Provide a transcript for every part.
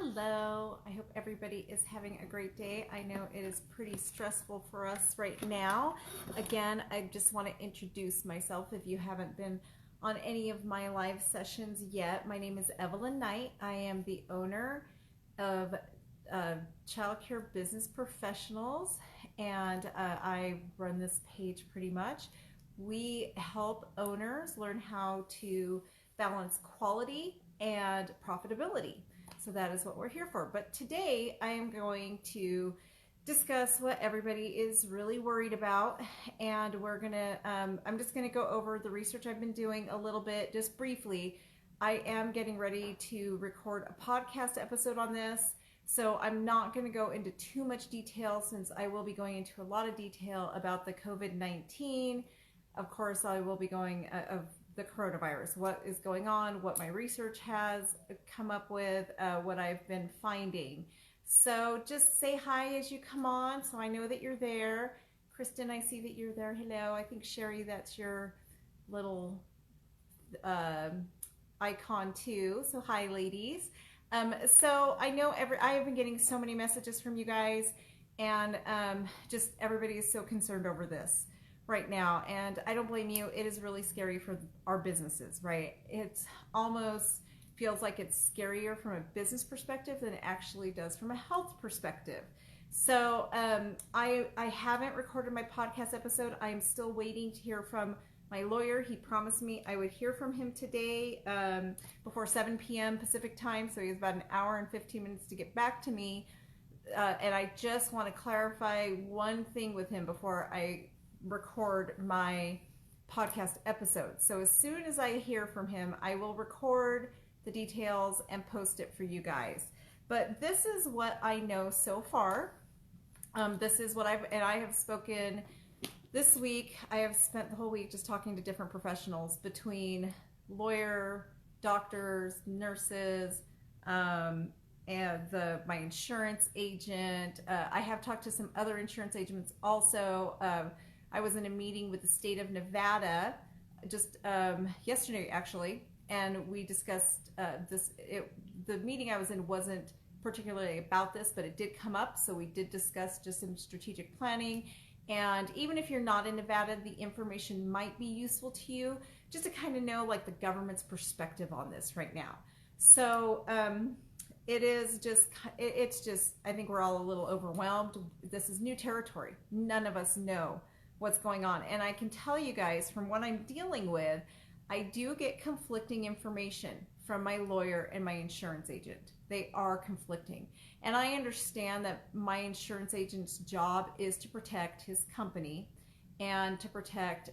Hello, I hope everybody is having a great day. I know it is pretty stressful for us right now. Again, I just want to introduce myself if you haven't been on any of my live sessions yet. My name is Evelyn Knight. I am the owner of Childcare Business Professionals, and I run this page pretty much. We help owners learn how to balance quality and profitability. So that is what we're here for. But today I am going to discuss what everybody is really worried about, and I'm just gonna go over the research I've been doing a little bit, just briefly. I am getting ready to record a podcast episode on this, so I'm not gonna go into too much detail since I will be going into a lot of detail about the COVID-19. Of course, I will be going of the coronavirus, what is going on, what my research has come up with, what I've been finding. So just say hi as you come on so I know that you're there. Kristen, I see that you're there. Hello. I think Sherry, that's your little icon too. So hi, ladies. So I know I have been getting so many messages from you guys, and just everybody is so concerned over this right now, and I don't blame you. It is really scary for our businesses, right? It's almost feels like it's scarier from a business perspective than it actually does from a health perspective. So I haven't recorded my podcast episode. I am still waiting to hear from my lawyer. He promised me I would hear from him today before 7 p.m. Pacific time, so he has about an hour and 15 minutes to get back to me, and I just want to clarify one thing with him before I record my podcast episode. So as soon as I hear from him, I will record the details and post it for you guys. But this is what I know so far. This is what I have spoken this week. I have spent the whole week just talking to different professionals, between lawyer, doctors, nurses, and my insurance agent. I have talked to some other insurance agents also. I was in a meeting with the state of Nevada just yesterday, actually, and we discussed this. The meeting I was in wasn't particularly about this, but it did come up, so we did discuss just some strategic planning. And even if you're not in Nevada, the information might be useful to you, just to kind of know like the government's perspective on this right now. So it's just, I think we're all a little overwhelmed. This is new territory. None of us know what's going on. And I can tell you guys, from what I'm dealing with, I do get conflicting information from my lawyer and my insurance agent. They are conflicting. And I understand that my insurance agent's job is to protect his company and to protect,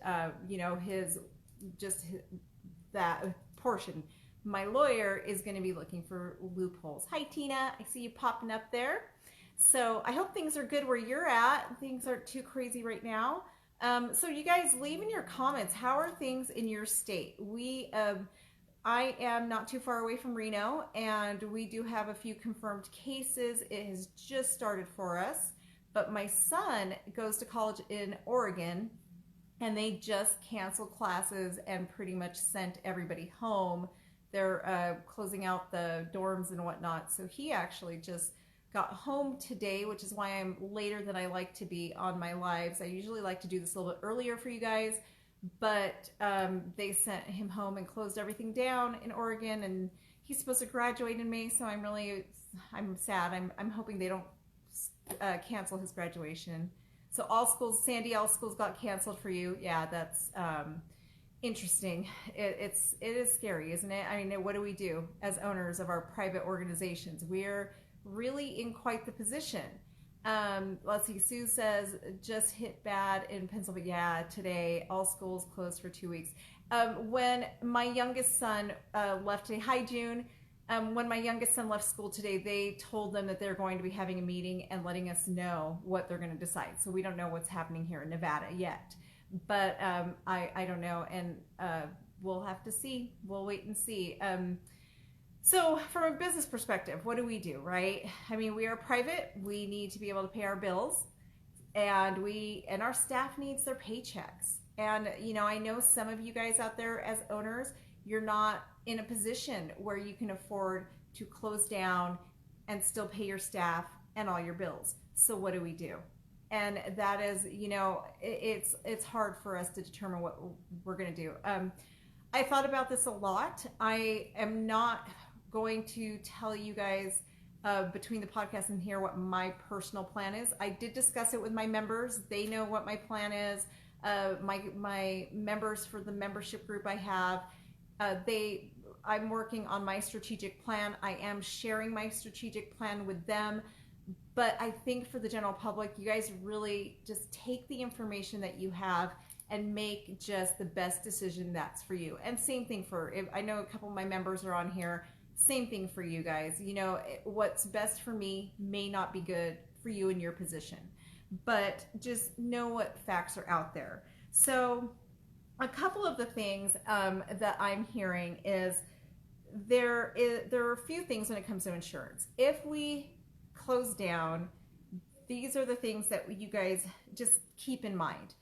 that portion. My lawyer is going to be looking for loopholes. Hi, Tina. I see you popping up there. So I hope things are good where you're at. Things aren't too crazy right now. So you guys, leave in your comments, how are things in your state? I am not too far away from Reno, and we do have a few confirmed cases. It has just started for us, but my son goes to college in Oregon, and they just canceled classes and pretty much sent everybody home. They're closing out the dorms and whatnot, so he actually just got home today, which is why I'm later than I like to be on my lives. I usually like to do this a little bit earlier for you guys, but they sent him home and closed everything down in Oregon, and he's supposed to graduate in May, so I'm sad. I'm hoping they don't cancel his graduation. So all schools, Sandy, all schools got canceled for you. Yeah, that's interesting. It is scary, isn't it? I mean, what do we do as owners of our private organizations? We're really in quite the position. Let's see, Sue says, just hit bad in Pennsylvania. Yeah, today, all schools closed for 2 weeks. When my youngest son left today, hi June, when my youngest son left school today, they told them that they're going to be having a meeting and letting us know what they're going to decide. So we don't know what's happening here in Nevada yet. But I don't know, and we'll have to see. We'll wait and see. So from a business perspective, what do we do, right? I mean, we are private. We need to be able to pay our bills, and our staff needs their paychecks. And, I know some of you guys out there as owners, you're not in a position where you can afford to close down and still pay your staff and all your bills. So what do we do? And that is, it's hard for us to determine what we're going to do. I thought about this a lot. I am not going to tell you guys between the podcast and here what my personal plan is. I did discuss it with my members. They know what my plan is. My members for the membership group I have, I'm working on my strategic plan. I am sharing my strategic plan with them. But I think for the general public, you guys really just take the information that you have and make just the best decision that's for you. And same thing I know a couple of my members are on here, same thing for you guys. What's best for me may not be good for you in your position, but just know what facts are out there. So a couple of the things that I'm hearing is there are a few things when it comes to insurance. If we close down, these are the things that you guys just keep in mind.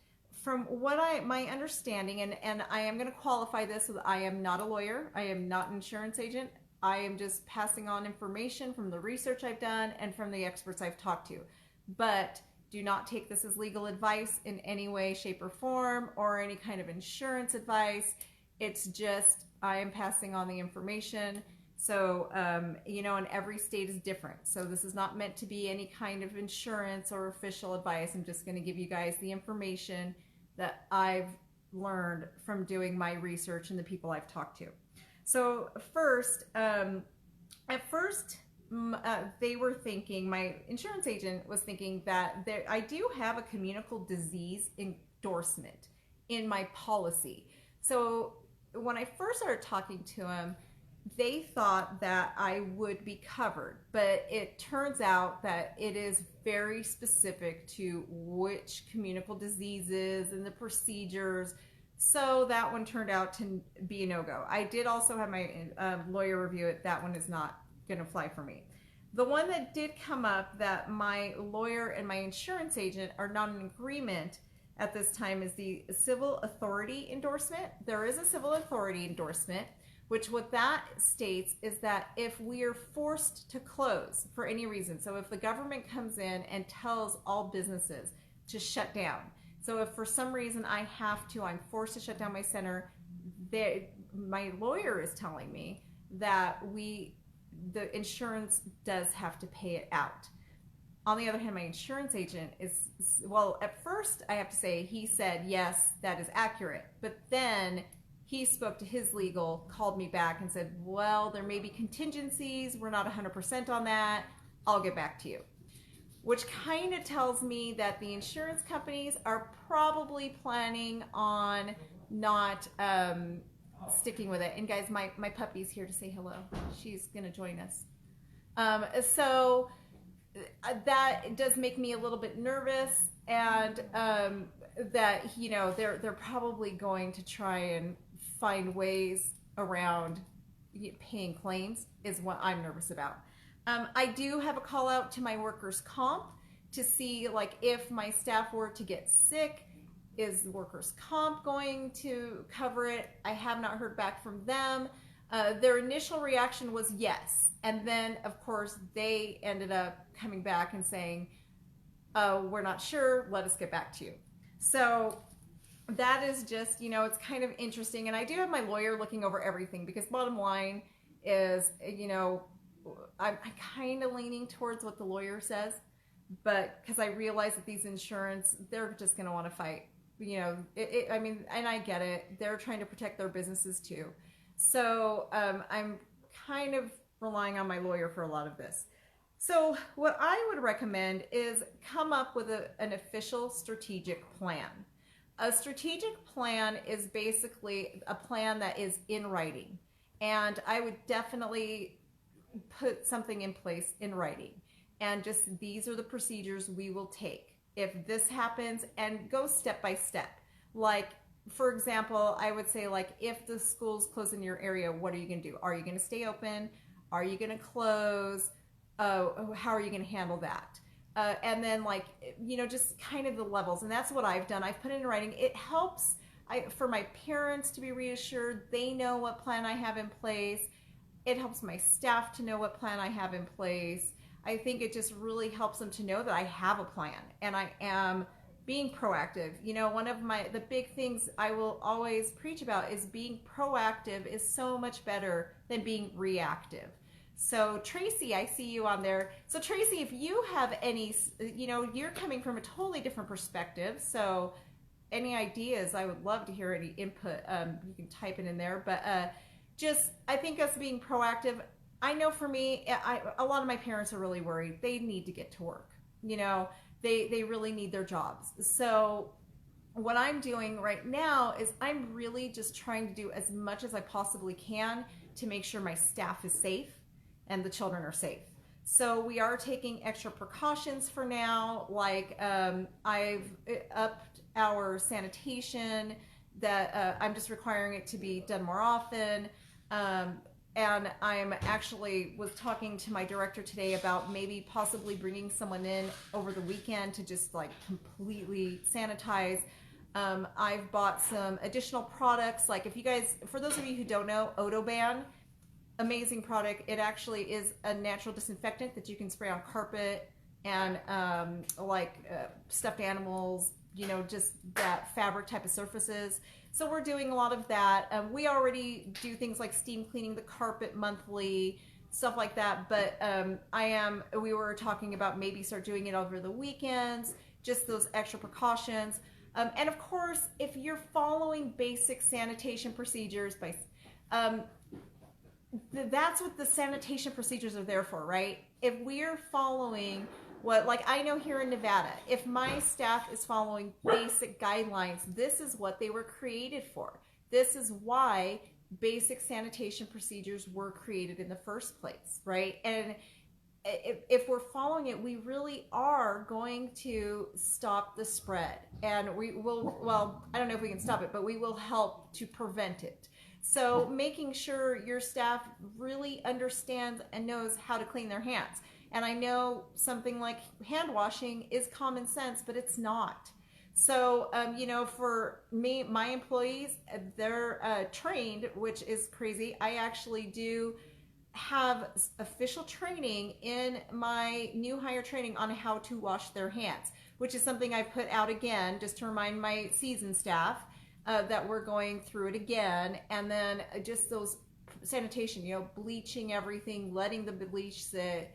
From what my understanding, and I am going to qualify this with, I am not a lawyer, I am not an insurance agent, I am just passing on information from the research I've done and from the experts I've talked to. But do not take this as legal advice in any way, shape, or form, or any kind of insurance advice. It's just, I am passing on the information. So, and every state is different. So this is not meant to be any kind of insurance or official advice. I'm just going to give you guys the information that I've learned from doing my research and the people I've talked to. So first, at first, they were thinking, my insurance agent was thinking that I do have a communicable disease endorsement in my policy. So when I first started talking to him, they thought that I would be covered, but it turns out that it is very specific to which communicable diseases and the procedures. So that one turned out to be a no-go. I did also have my lawyer review it. That one is not going to fly for me. The one that did come up that my lawyer and my insurance agent are not in agreement at this time is the civil authority endorsement. There is a civil authority endorsement, which what that states is that if we are forced to close for any reason, so if the government comes in and tells all businesses to shut down, so if for some reason I'm forced to shut down my center, my lawyer is telling me that the insurance does have to pay it out. On the other hand, my insurance agent at first I have to say, he said, yes, that is accurate. But then he spoke to his legal, called me back and said, well, there may be contingencies. We're not 100% on that. I'll get back to you. Which kind of tells me that the insurance companies are probably planning on not sticking with it. And guys, my puppy's here to say hello. She's going to join us. So that does make me a little bit nervous, and that, they're probably going to try and find ways around paying claims is what I'm nervous about. I do have a call out to my workers' comp to see, if my staff were to get sick, is the workers' comp going to cover it? I have not heard back from them. Their initial reaction was yes. And then, of course, they ended up coming back and saying, we're not sure, let us get back to you. So that is just, it's kind of interesting. And I do have my lawyer looking over everything, because bottom line is, I'm kind of leaning towards what the lawyer says, but because I realize that these insurance, they're just going to want to fight. And I get it. They're trying to protect their businesses too. So I'm kind of relying on my lawyer for a lot of this. So what I would recommend is come up with an official strategic plan. A strategic plan is basically a plan that is in writing. And I would definitely put something in place in writing. And just, these are the procedures we will take if this happens, and go step by step. For example, I would say, if the schools close in your area, what are you going to do? Are you going to stay open? Are you going to close? How are you going to handle that? And then just kind of the levels. And that's what I've done. I've put it in writing. It helps for my parents to be reassured. They know what plan I have in place. It helps my staff to know what plan I have in place. I think it just really helps them to know that I have a plan and I am being proactive. You know, one of the big things I will always preach about is being proactive is so much better than being reactive. So Tracy, I see you on there. So Tracy, if you have any, you know, you're coming from a totally different perspective. So any ideas, I would love to hear any input. You can type it in there, but just, I think us being proactive, I know for me, a lot of my parents are really worried. They need to get to work. You know, they really need their jobs. So what I'm doing right now is I'm really just trying to do as much as I possibly can to make sure my staff is safe and the children are safe. So we are taking extra precautions for now. Like I've upped our sanitation, that I'm just requiring it to be done more often. And I'm actually was talking to my director today about maybe possibly bringing someone in over the weekend to just like completely sanitize. I've bought some additional products. Like if you guys, for those of you who don't know, Odoban, amazing product. It actually is a natural disinfectant that you can spray on carpet and stuffed animals, you know, just that fabric type of surfaces. So we're doing a lot of that. We already do things like steam cleaning the carpet monthly, stuff like that. But we were talking about maybe start doing it over the weekends, just those extra precautions. And of course, if you're following basic sanitation procedures that's what the sanitation procedures are there for, right? If we're following like I know here in Nevada, if my staff is following basic guidelines, this is what they were created for. This is why basic sanitation procedures were created in the first place, right? And if we're following it, we really are going to stop the spread. And we will, well, I don't know if we can stop it, but we will help to prevent it. So making sure your staff really understands and knows how to clean their hands. And I know something like hand washing is common sense, but it's not. So, you know, for me, my employees, they're trained, which is crazy. I actually do have official training in my new hire training on how to wash their hands, which is something I put out again just to remind my seasoned staff that we're going through it again. And then just those sanitation, you know, bleaching everything, letting the bleach sit,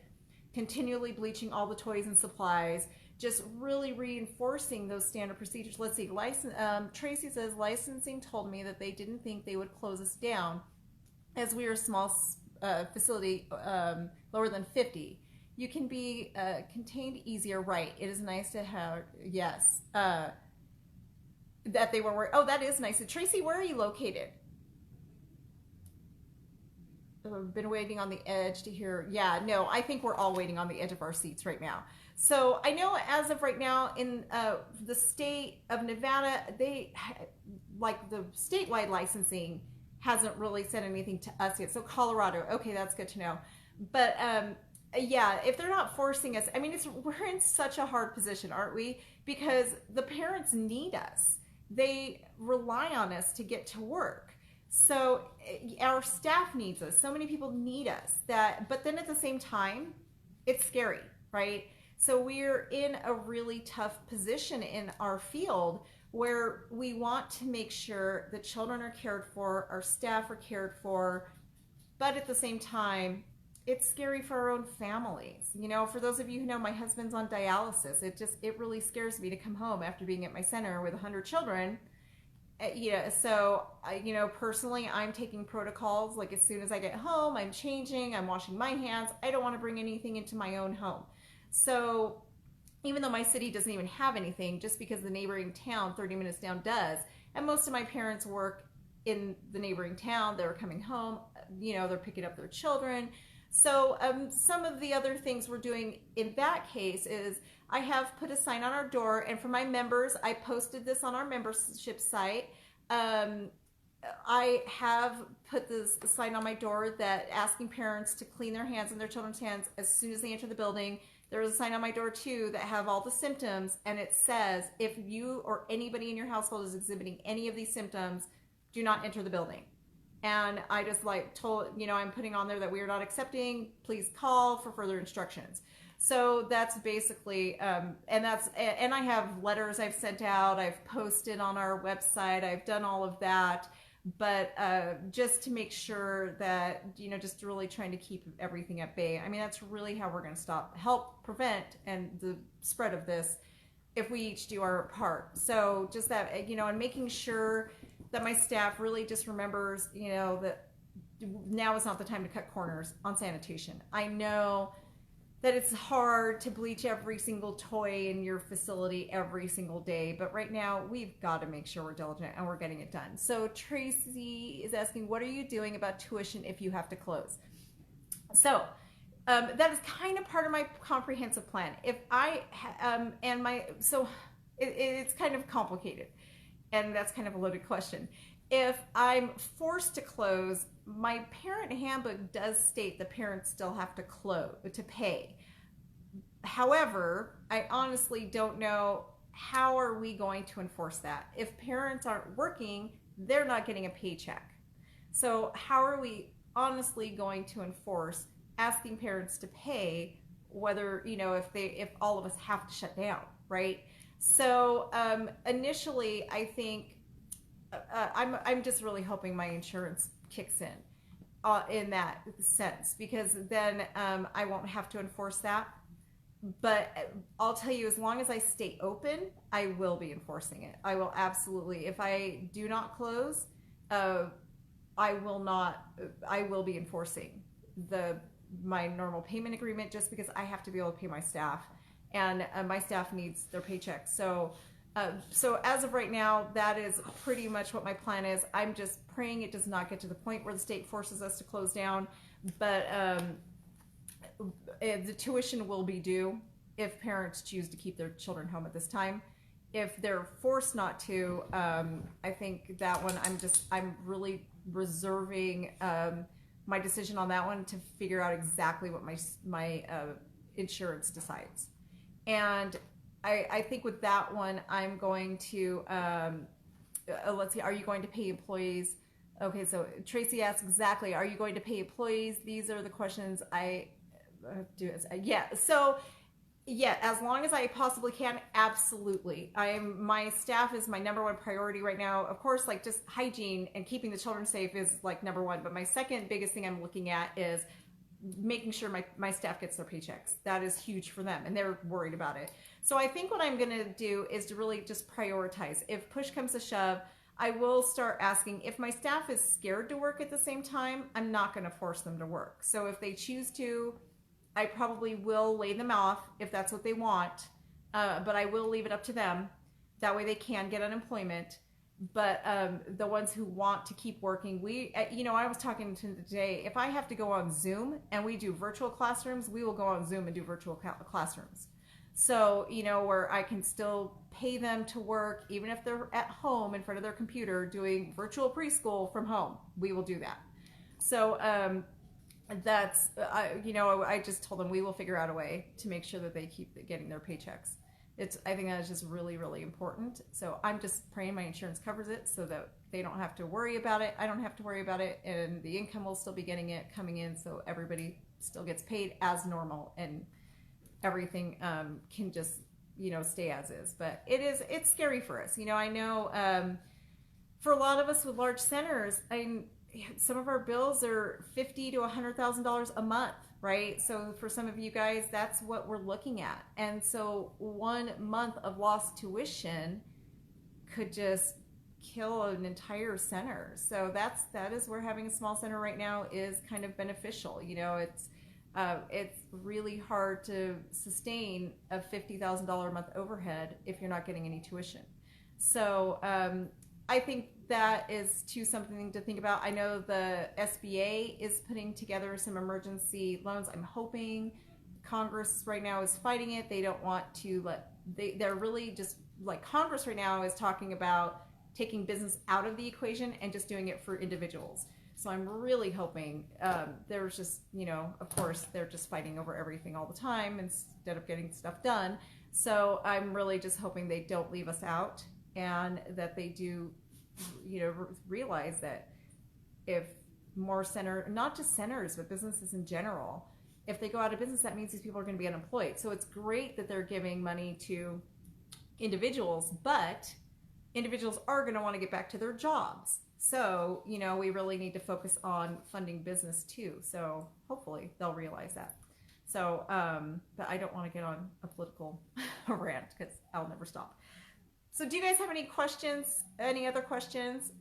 continually bleaching all the toys and supplies, just really reinforcing those standard procedures. Let's see, Tracy says, licensing told me that they didn't think they would close us down as we are a small facility, lower than 50. You can be contained easier, right? It is nice to have, yes, that they were, oh, that is nice. Tracy, where are you located? I've been waiting on the edge to hear. Yeah, no, I think we're all waiting on the edge of our seats right now. So I know as of right now in the state of Nevada, they like the statewide licensing hasn't really said anything to us yet. So Colorado, okay, that's good to know. But yeah, if they're not forcing us, I mean, we're in such a hard position, aren't we? Because the parents need us. They rely on us to get to work. So our staff needs us. So many people need us but then at the same time, it's scary, right? So we're in a really tough position in our field where we want to make sure the children are cared for, our staff are cared for, but at the same time, it's scary for our own families. You know, for those of you who know, my husband's on dialysis. It really scares me to come home after being at my center with 100 children. Yeah, so you know, personally, I'm taking protocols. Like as soon as I get home, I'm changing, I'm washing my hands. I don't want to bring anything into my own home. So even though my city doesn't even have anything, just because the neighboring town 30 minutes down does, and most of my parents work in the neighboring town, they're coming home, you know, they're picking up their children. So some of the other things we're doing in that case is I have put a sign on our door, and for my members, I posted this on our membership site. I have put this sign on my door that asking parents to clean their hands and their children's hands as soon as they enter the building. There's a sign on my door too that have all the symptoms, and it says if you or anybody in your household is exhibiting any of these symptoms, do not enter the building. And I just like told, I'm putting on there that we are not accepting, please call for further instructions. So that's basically, and I have letters I've sent out, I've posted on our website, I've done all of that, but just to make sure that, just really trying to keep everything at bay. I mean, that's really how we're going to help prevent and the spread of this if we each do our part. So just that, and making sure that my staff really just remembers, that now is not the time to cut corners on sanitation. I know that it's hard to bleach every single toy in your facility every single day, but right now we've got to make sure we're diligent and we're getting it done. So Tracy is asking, what are you doing about tuition if you have to close? So that is kind of part of my comprehensive plan. If I it's kind of complicated, and that's kind of a loaded question. If I'm forced to close, my parent handbook does state the parents still have to pay. However, I honestly don't know how are we going to enforce that. If parents aren't working, they're not getting a paycheck. So how are we honestly going to enforce asking parents to pay, whether, if all of us have to shut down, right? So initially, I think I'm just really hoping my insurance kicks in that sense, because then I won't have to enforce that. But I'll tell you, as long as I stay open, I will be enforcing it. I will absolutely. If I do not close, I will be enforcing my normal payment agreement, just because I have to be able to pay my staff, and my staff needs their paychecks. So as of right now, that is pretty much what my plan is. I'm just praying it does not get to the point where the state forces us to close down, but the tuition will be due if parents choose to keep their children home at this time. If they're forced not to, I think that one I'm really reserving my decision on that one to figure out exactly what my insurance decides. And I think with that one, I'm going to, let's see, are you going to pay employees? Okay, so Tracy asks exactly, are you going to pay employees? These are the questions I do. Yeah, so yeah, as long as I possibly can, absolutely. My staff is my number one priority right now. Of course, like just hygiene and keeping the children safe is like number one. But my second biggest thing I'm looking at is making sure my staff gets their paychecks. That is huge for them, and they're worried about it. So I think what I'm going to do is to really just prioritize. If push comes to shove, I will start asking. If my staff is scared to work at the same time, I'm not going to force them to work. So if they choose to, I probably will lay them off if that's what they want, but I will leave it up to them. That way they can get unemployment. But the ones who want to keep working, I was talking to today, if I have to go on Zoom and we do virtual classrooms, we will go on Zoom and do virtual classrooms. So, where I can still pay them to work, even if they're at home in front of their computer doing virtual preschool from home, we will do that. So, that's, I just told them we will figure out a way to make sure that they keep getting their paychecks. I think that is just really, really important. So I'm just praying my insurance covers it so that they don't have to worry about it. I don't have to worry about it, and the income will still be coming in, so everybody still gets paid as normal, and everything can just, stay as is. But it's scary for us. I know for a lot of us with large centers, some of our bills are $50,000 to $100,000 a month, right? So for some of you guys, that's what we're looking at. And so 1 month of lost tuition could just kill an entire center. So that is where having a small center right now is kind of beneficial. It's really hard to sustain a $50,000 a month overhead if you're not getting any tuition. So I think that is something to think about. I know the SBA is putting together some emergency loans. I'm hoping Congress right now is fighting it. They don't want to they're really just like Congress right now is talking about taking business out of the equation and just doing it for individuals. So I'm really hoping there's just, of course, they're just fighting over everything all the time instead of getting stuff done. So I'm really just hoping they don't leave us out, and that they do, realize that if more not just centers, but businesses in general, if they go out of business, that means these people are going to be unemployed. So it's great that they're giving money to individuals, but individuals are going to want to get back to their jobs. So, we really need to focus on funding business too. So hopefully they'll realize that. So, but I don't want to get on a political rant because I'll never stop. So do you guys have any questions? Any other questions?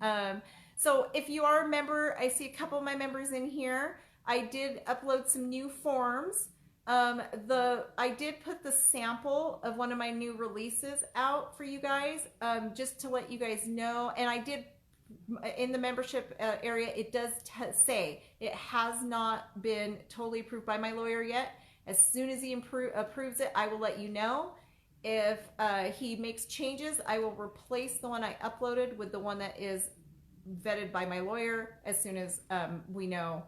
So if you are a member, I see a couple of my members in here. I did upload some new forms. I did put the sample of one of my new releases out for you guys, just to let you guys know. And I did, in the membership area, it does say it has not been totally approved by my lawyer yet. As soon as he approves it, I will let you know. If he makes changes, I will replace the one I uploaded with the one that is vetted by my lawyer as soon as we know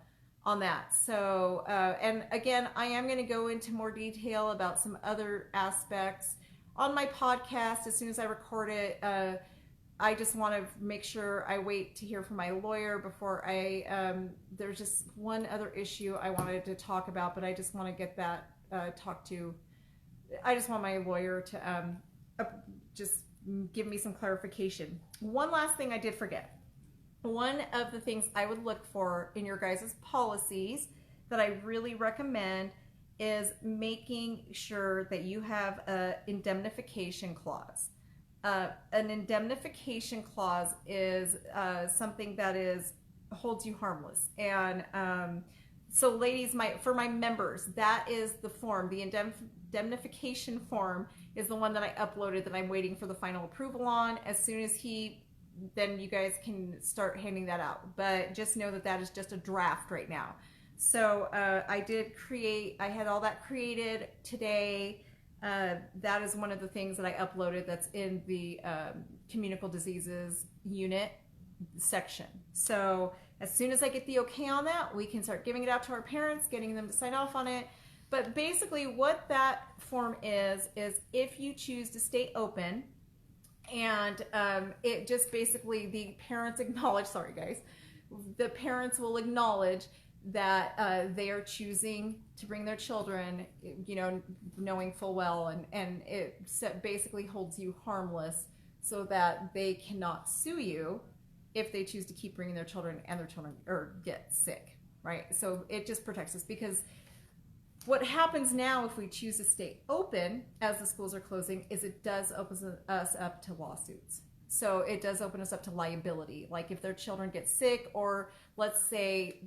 on that. So, and again, I am going to go into more detail about some other aspects on my podcast as soon as I record it. I just want to make sure I wait to hear from my lawyer before there's just one other issue I wanted to talk about, but I just want to get that talked to. I just want my lawyer to just give me some clarification. One last thing I did forget. One of the things I would look for in your guys' policies that I really recommend is making sure that you have an indemnification clause. An indemnification clause is something that holds you harmless. And so ladies, for my members, that is the form. The indemnification form is the one that I uploaded that I'm waiting for the final approval on. As soon as then you guys can start handing that out. But just know that is just a draft right now. So I had all that created today. That is one of the things that I uploaded that's in the communicable diseases unit section. So as soon as I get the okay on that, we can start giving it out to our parents, getting them to sign off on it. But basically what that form is if you choose to stay open, and it just basically the parents acknowledge, the parents will acknowledge that they are choosing to bring their children, knowing full well, and it basically holds you harmless so that they cannot sue you if they choose to keep bringing their children and their children or get sick, right? So it just protects us, because what happens now if we choose to stay open as the schools are closing is it does open us up to lawsuits. So it does open us up to liability. Like if their children get sick, or let's say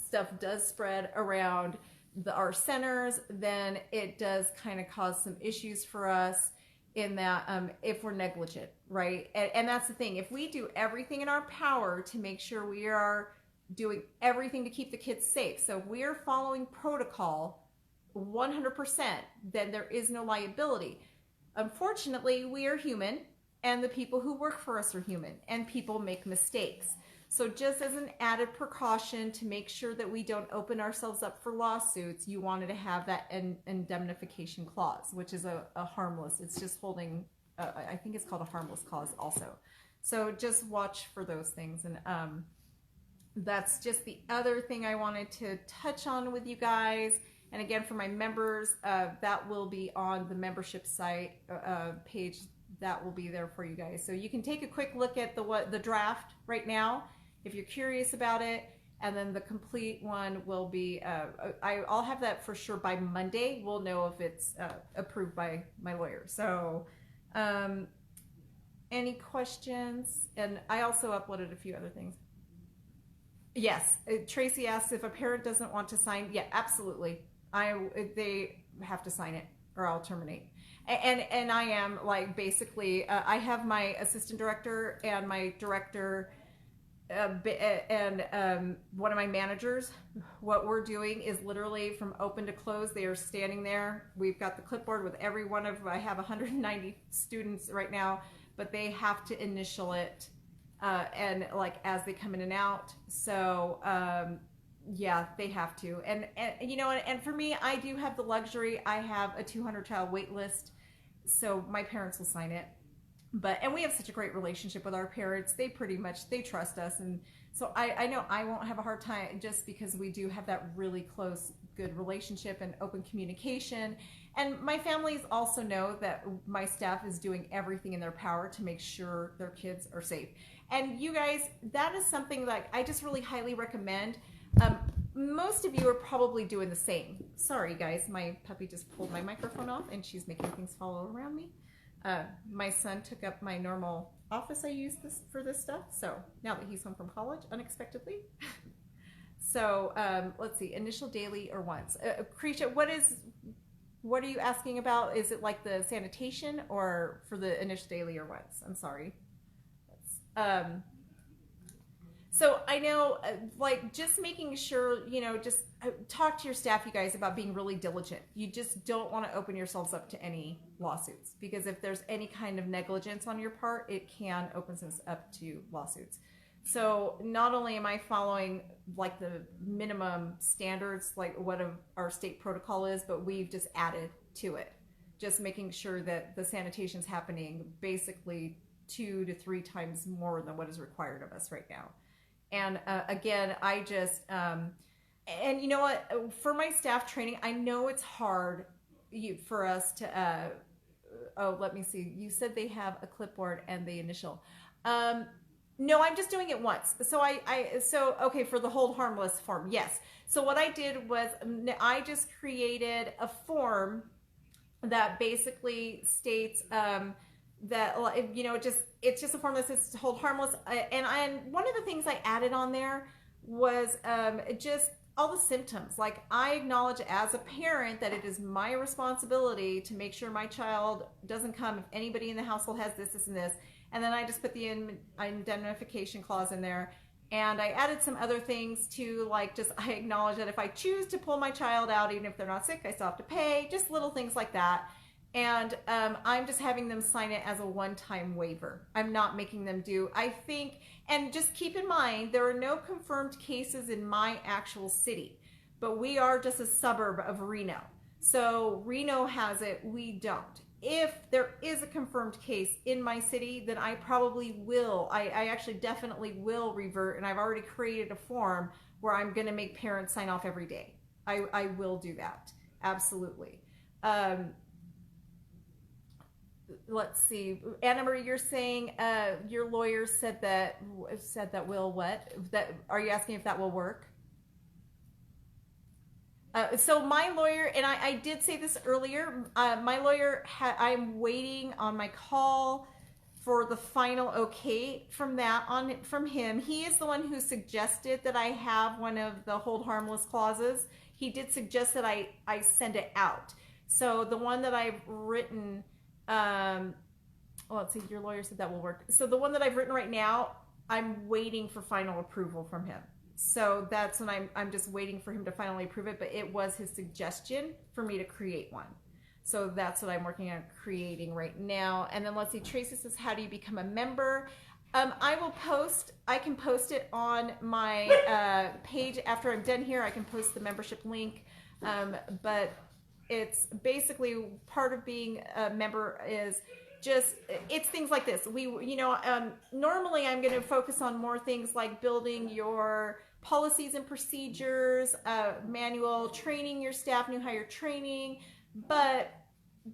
stuff does spread around our centers, then it does kind of cause some issues for us in that if we're negligent, right? And that's the thing. If we do everything in our power to make sure we are doing everything to keep the kids safe, so if we're following protocol 100%, then there is no liability. Unfortunately, we are human, and the people who work for us are human, and people make mistakes. So just as an added precaution to make sure that we don't open ourselves up for lawsuits, you wanted to have that indemnification clause, which is a harmless, it's just holding, I think it's called a harmless clause also. So just watch for those things. And that's just the other thing I wanted to touch on with you guys. And again, for my members, that will be on the membership site page. That will be there for you guys. So you can take a quick look at the draft right now if you're curious about it. And then the complete one will be, I'll have that for sure by Monday. We'll know if it's approved by my lawyer. So any questions? And I also uploaded a few other things. Yes, Tracy asks if a parent doesn't want to sign. Yeah, absolutely. They have to sign it or I'll terminate. And I am like, basically, I have my assistant director and my director and one of my managers. What we're doing is literally from open to close, they are standing there. We've got the clipboard with every one of, I have 190 students right now, but they have to initial it and like as they come in and out. So yeah, they have to. And you know, and for me, I do have the luxury. I have a 200 child wait list, so my parents will sign it. And we have such a great relationship with our parents. They trust us, and So I know I won't have a hard time just because we do have that really close, good relationship and open communication. And my families also know that my staff is doing everything in their power to make sure their kids are safe. And you guys, that is something that I just really highly recommend. Um, Most of you are probably doing the same. Sorry, guys, my puppy just pulled my microphone off and she's making things fall around me. My son took up my normal office I use this for this stuff. So now that he's home from college unexpectedly. So let's see, initial, daily, or once. Krisha, what are you asking about? Is it like the sanitation or for the initial, daily, or once? I'm sorry. So I know, like, just making sure, just talk to your staff, you guys, about being really diligent. You just don't want to open yourselves up to any lawsuits, because if there's any kind of negligence on your part, it can open us up to lawsuits. So not only am I following like the minimum standards, like what our state protocol is, but we've just added to it, just making sure that the sanitation is happening basically 2 to 3 times more than what is required of us right now. And again, I just, and you know what, for my staff training, I know it's hard for us to, oh, let me see. You said they have a clipboard and the initial. No, I'm just doing it once. So so, okay, for the hold harmless form, yes. So what I did was I just created a form that basically states, that it's just a form that says to hold harmless, and one of the things I added on there was just all the symptoms. Like, I acknowledge as a parent that it is my responsibility to make sure my child doesn't come if anybody in the household has this and this. And then I just put the indemnification clause in there, and I added some other things too, like just I acknowledge that if I choose to pull my child out, even if they're not sick, I still have to pay, just little things like that. And I'm just having them sign it as a one-time waiver. I'm not making them do, I think, and just keep in mind, there are no confirmed cases in my actual city, but we are just a suburb of Reno. So Reno has it, we don't. If there is a confirmed case in my city, then I probably will, I actually definitely will revert, and I've already created a form where I'm gonna make parents sign off every day. I will do that, absolutely. Let's see, Anna Marie, you're saying your lawyer said that will what? That, are you asking if that will work? So my lawyer, and I did say this earlier, my lawyer, I'm waiting on my call for the final okay from him. He is the one who suggested that I have one of the hold harmless clauses. He did suggest that I send it out. So the one that I've written, let's see, your lawyer said that will work. So the one that I've written right now, I'm waiting for final approval from him. So that's when I'm just waiting for him to finally approve it, but it was his suggestion for me to create one. So that's what I'm working on creating right now. And then let's see, Tracy says, how do you become a member? I can post it on my page after I'm done here. I can post the membership link, but it's basically part of being a member is just, it's things like this. Normally I'm going to focus on more things like building your policies and procedures, manual, training your staff, new hire training. But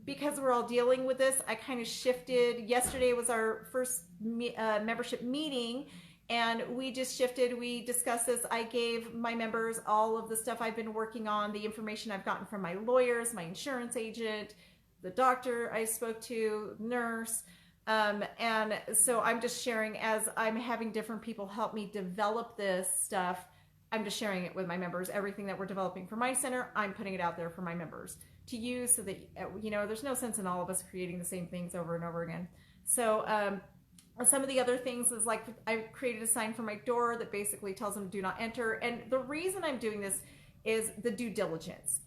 because we're all dealing with this, I kind of shifted. Yesterday was our first membership meeting, and we just shifted. We discussed this. I gave my members all of the stuff I've been working on, the information I've gotten from my lawyers, my insurance agent, the doctor I spoke to, nurse. And so I'm just sharing as I'm having different people help me develop this stuff. I'm just sharing it with my members. Everything that we're developing for my center, I'm putting it out there for my members to use, so that, there's no sense in all of us creating the same things over and over again. So some of the other things is like I created a sign for my door that basically tells them do not enter. And the reason I'm doing this is the due diligence.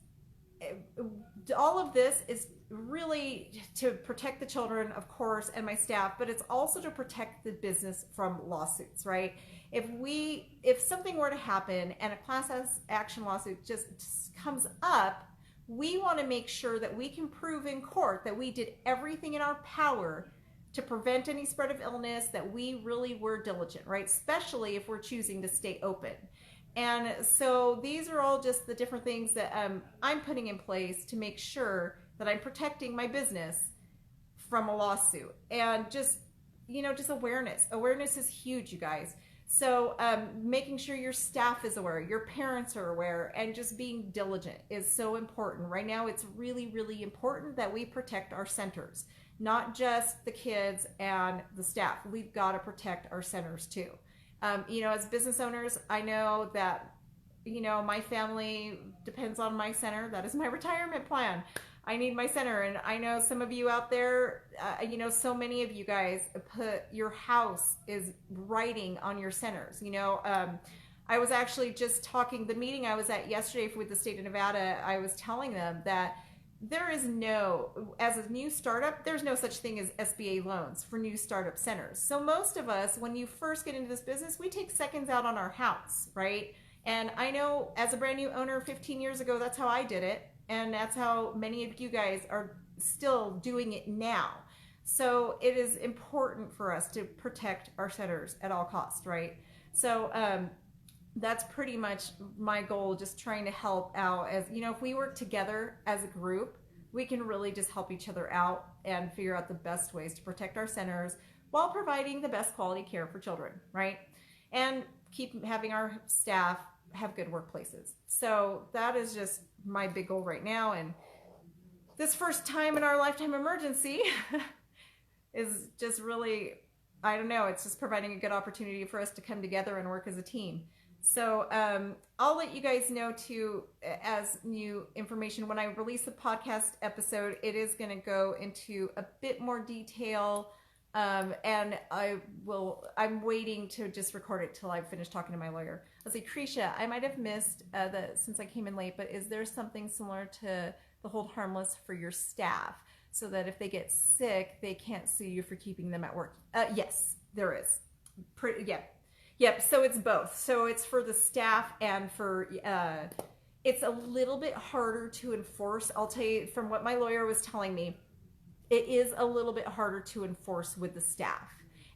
All of this is really to protect the children, of course, and my staff, but it's also to protect the business from lawsuits, right? If something were to happen and a class action lawsuit just comes up, we want to make sure that we can prove in court that we did everything in our power to prevent any spread of illness, that we really were diligent, right? Especially if we're choosing to stay open. And so these are all just the different things that I'm putting in place to make sure that I'm protecting my business from a lawsuit. And just, just awareness. Awareness is huge, you guys. So making sure your staff is aware, your parents are aware, and just being diligent is so important. Right now, it's really, really important that we protect our centers, not just the kids and the staff. We've got to protect our centers too. As business owners, I know that, my family depends on my center. That is my retirement plan. I need my center. And I know some of you out there, so many of you guys put your house is writing on your centers. I was actually just talking, the meeting I was at yesterday with the state of Nevada, I was telling them that there is as a new startup, there's no such thing as SBA loans for new startup centers. So most of us, when you first get into this business, we take seconds out on our house, right? And I know as a brand new owner 15 years ago, that's how I did it. And that's how many of you guys are still doing it now. So it is important for us to protect our centers at all costs, right? So that's pretty much my goal, just trying to help out. As if we work together as a group, we can really just help each other out and figure out the best ways to protect our centers while providing the best quality care for children, right? And keep having our staff have good workplaces. So that is just my big goal right now. And this first time in our lifetime emergency is just really, I don't know, it's just providing a good opportunity for us to come together and work as a team. So I'll let you guys know too, as new information, when I release the podcast episode, it is going to go into a bit more detail. And I'm waiting to just record it till I finish talking to my lawyer. Let's see, Krisha, I might have missed since I came in late, but is there something similar to the hold harmless for your staff so that if they get sick, they can't sue you for keeping them at work? Yes, there is. Yep. So it's both. So it's for the staff and for, it's a little bit harder to enforce. I'll tell you from what my lawyer was telling me, it is a little bit harder to enforce with the staff.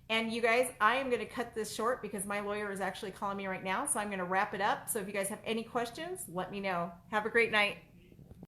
And you guys, I am going to cut this short because my lawyer is actually calling me right now. So I'm going to wrap it up. So if you guys have any questions, let me know. Have a great night.